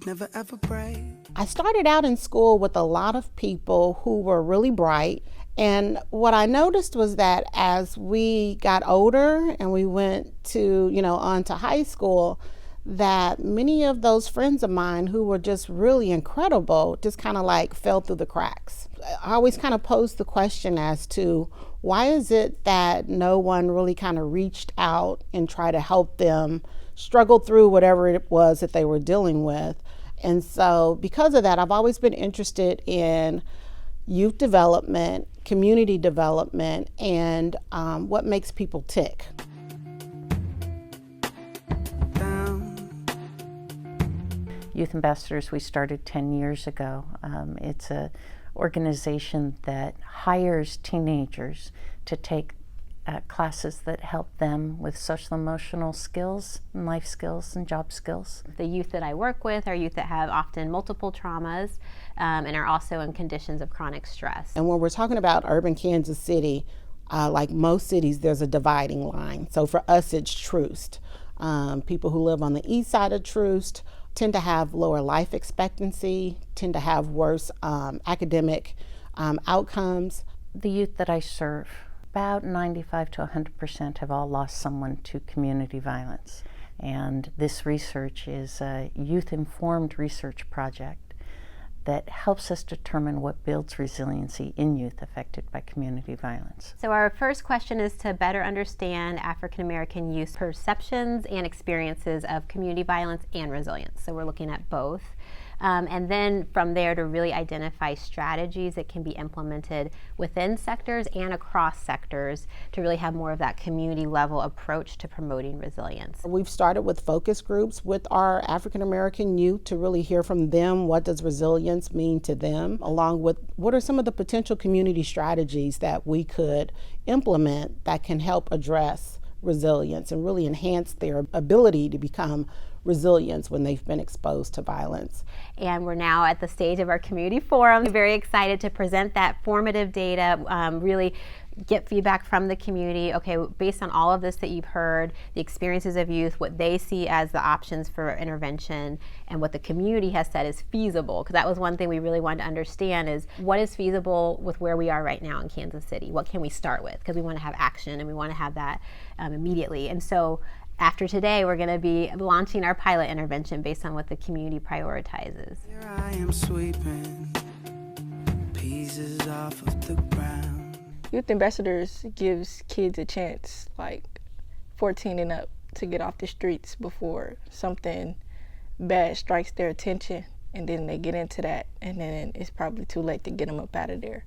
you'd never ever break. I started out in school with a lot of people who were really bright. And what I noticed was that as we got older and we went to, on to high school, that many of those friends of mine who were just really incredible just kind of like fell through the cracks. I always kind of posed the question as to why is it that no one really kind of reached out and tried to help them struggle through whatever it was that they were dealing with. And so because of that, I've always been interested in youth development, community development, and what makes people tick. Youth Ambassadors, we started 10 years ago. It's an organization that hires teenagers to take classes that help them with social emotional skills, and life skills, and job skills. The youth that I work with are youth that have often multiple traumas and are also in conditions of chronic stress. And when we're talking about urban Kansas City, like most cities, there's a dividing line. So for us, it's Troost. People who live on the east side of Troost tend to have lower life expectancy, tend to have worse academic outcomes. The youth that I serve, about 95 to 100% have all lost someone to community violence. And this research is a youth-informed research project that helps us determine what builds resiliency in youth affected by community violence. So our first question is to better understand African American youth perceptions and experiences of community violence and resilience. So we're looking at both. And then from there to really identify strategies that can be implemented within sectors and across sectors to really have more of that community level approach to promoting resilience. We've started with focus groups with our African American youth to really hear from them what does resilience mean to them, along with what are some of the potential community strategies that we could implement that can help address resilience and really enhance their ability to become resilience when they've been exposed to violence. And we're now at the stage of our community forum. We're very excited to present that formative data, really get feedback from the community. Okay, based on all of this that you've heard, the experiences of youth, what they see as the options for intervention, and what the community has said is feasible. Because that was one thing we really wanted to understand is what is feasible with where we are right now in Kansas City? What can we start with? Because we want to have action and we want to have that immediately. And so after today, we're going to be launching our pilot intervention based on what the community prioritizes. Here I am sweeping pieces off of the ground. Youth Ambassadors gives kids a chance, like 14 and up, to get off the streets before something bad strikes their attention, and then they get into that, and then it's probably too late to get them up out of there.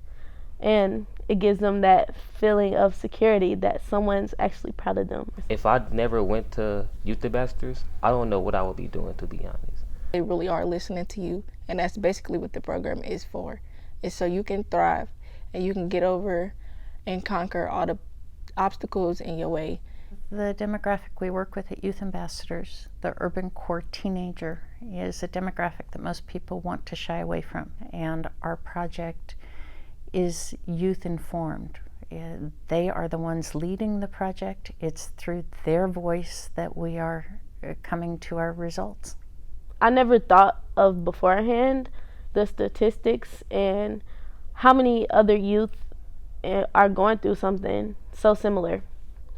And it gives them that feeling of security that someone's actually proud of them. If I never went to Youth Ambassadors, I don't know what I would be doing, to be honest. They really are listening to you, and that's basically what the program is for. It's so you can thrive and you can get over and conquer all the obstacles in your way. The demographic we work with at Youth Ambassadors, the urban core teenager, is a demographic that most people want to shy away from. And our project is youth informed. They are the ones leading the project. It's through their voice that we are coming to our results. I never thought of beforehand the statistics and how many other youth are going through something so similar.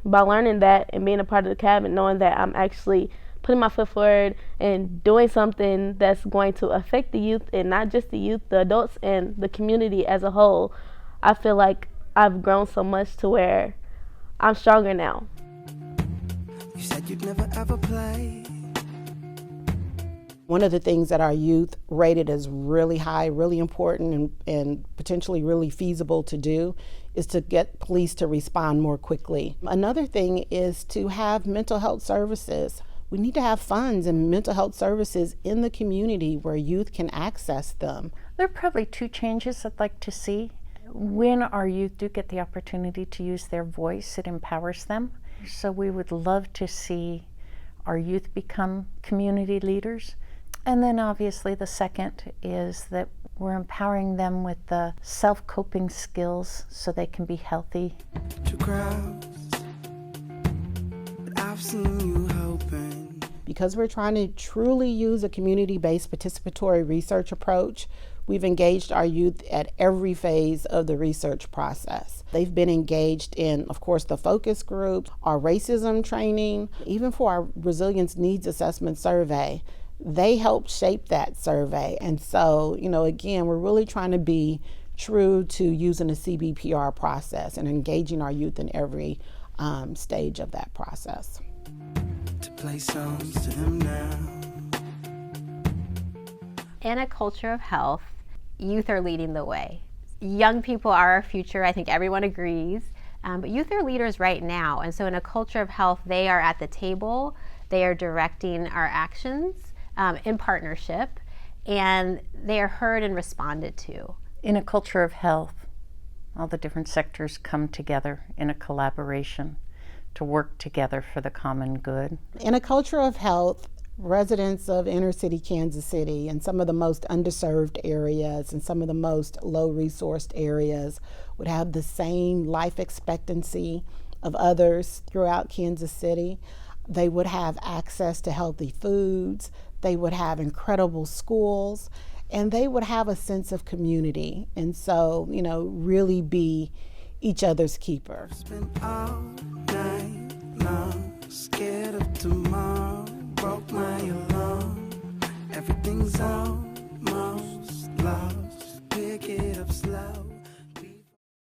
By learning that and being a part of the cabin, knowing that I'm actually putting my foot forward and doing something that's going to affect the youth, and not just the youth, the adults and the community as a whole, I feel like I've grown so much to where I'm stronger now. You said you'd never ever play. One of the things that our youth rated as really high, really important, and potentially really feasible to do is to get police to respond more quickly. Another thing is to have mental health services. We need to have funds and mental health services in the community where youth can access them. There are probably two changes I'd like to see. When our youth do get the opportunity to use their voice, it empowers them. So we would love to see our youth become community leaders. And then obviously the second is that we're empowering them with the self-coping skills so they can be healthy. To crowds, but I've seen you hoping. Because we're trying to truly use a community-based participatory research approach, we've engaged our youth at every phase of the research process. They've been engaged in, of course, the focus groups, our racism training, even for our resilience needs assessment survey. They helped shape that survey. And so, again, we're really trying to be true to using the CBPR process and engaging our youth in every stage of that process. To play songs to them now. In a culture of health, youth are leading the way. Young people are our future, I think everyone agrees, but youth are leaders right now. And so in a culture of health, they are at the table, they are directing our actions in partnership, and they are heard and responded to. In a culture of health, all the different sectors come together in a collaboration to work together for the common good. In a culture of health, residents of inner city Kansas City and some of the most underserved areas and some of the most low-resourced areas would have the same life expectancy of others throughout Kansas City. They would have access to healthy foods, they would have incredible schools, and they would have a sense of community. And so, really be each other's keeper. Spent all night long, scared of tomorrow. Broke my alarm. Everything's almost lost.